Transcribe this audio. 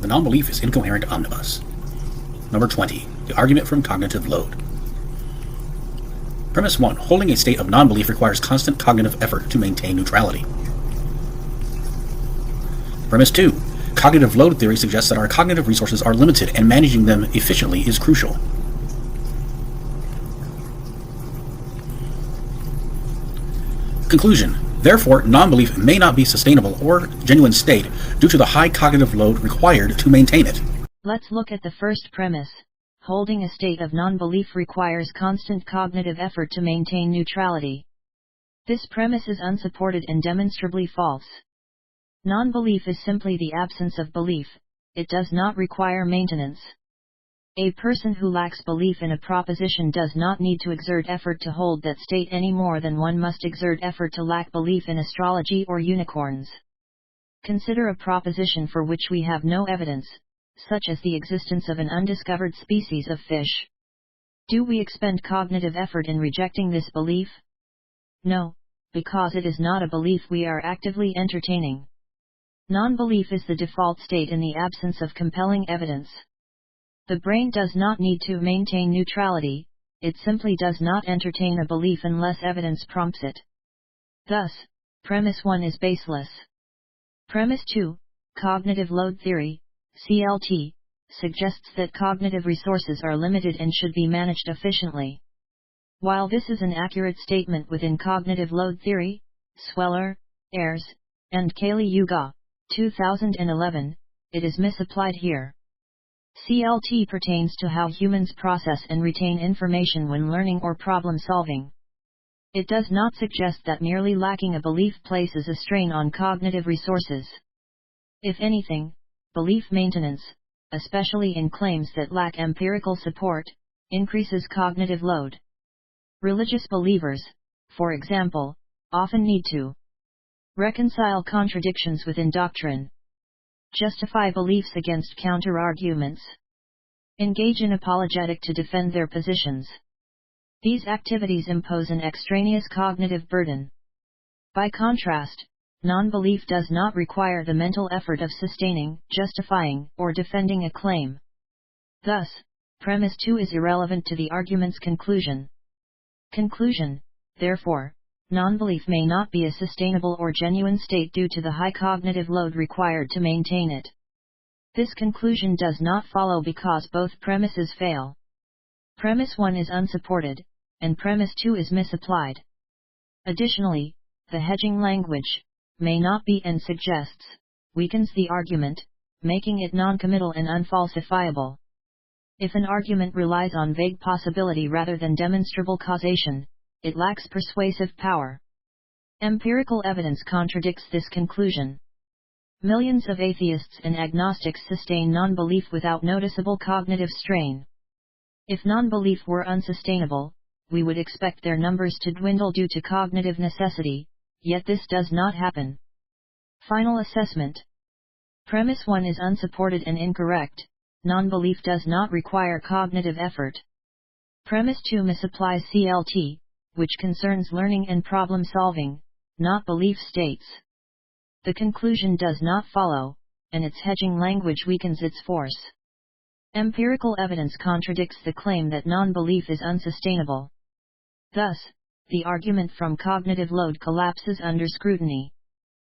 the non-belief is incoherent omnibus. Number 20. The argument from cognitive load. Premise 1. Holding a state of non-belief requires constant cognitive effort to maintain neutrality. Premise 2. Cognitive load theory suggests that our cognitive resources are limited and managing them efficiently is crucial. Conclusion. Therefore, non-belief may not be sustainable or genuine state due to the high cognitive load required to maintain it. Let's look at the first premise. Holding a state of non-belief requires constant cognitive effort to maintain neutrality. This premise is unsupported and demonstrably false. Non-belief is simply the absence of belief. It does not require maintenance. A person who lacks belief in a proposition does not need to exert effort to hold that state any more than one must exert effort to lack belief in astrology or unicorns. Consider a proposition for which we have no evidence, such as the existence of an undiscovered species of fish. Do we expend cognitive effort in rejecting this belief? No, because it is not a belief we are actively entertaining. Non-belief is the default state in the absence of compelling evidence. The brain does not need to maintain neutrality, it simply does not entertain a belief unless evidence prompts it. Thus, premise 1 is baseless. Premise 2, cognitive load theory, CLT, suggests that cognitive resources are limited and should be managed efficiently. While this is an accurate statement within cognitive load theory, Sweller, Ayres, and Kali Yuga, 2011, it is misapplied here. CLT pertains to how humans process and retain information when learning or problem solving. It does not suggest that merely lacking a belief places a strain on cognitive resources. If anything, belief maintenance, especially in claims that lack empirical support, increases cognitive load. Religious believers, for example, often need to reconcile contradictions within doctrine, justify beliefs against counter-arguments, engage in apologetic to defend their positions. These activities impose an extraneous cognitive burden. By contrast, non-belief does not require the mental effort of sustaining, justifying, or defending a claim. Thus, premise 2 is irrelevant to the argument's conclusion. Conclusion, therefore, non-belief may not be a sustainable or genuine state due to the high cognitive load required to maintain it. This conclusion does not follow because both premises fail. Premise 1 is unsupported, and premise 2 is misapplied. Additionally, the hedging language, may not be and suggests, weakens the argument, making it non-committal and unfalsifiable. If an argument relies on vague possibility rather than demonstrable causation, it lacks persuasive power. Empirical evidence contradicts this conclusion. Millions of atheists and agnostics sustain non-belief without noticeable cognitive strain. If non-belief were unsustainable, we would expect their numbers to dwindle due to cognitive necessity, yet this does not happen. Final assessment. Premise 1 is unsupported and incorrect. Non-belief does not require cognitive effort. Premise 2 misapplies CLT, which concerns learning and problem solving, not belief states. The conclusion does not follow, and its hedging language weakens its force. Empirical evidence contradicts the claim that non-belief is unsustainable. Thus, the argument from cognitive load collapses under scrutiny.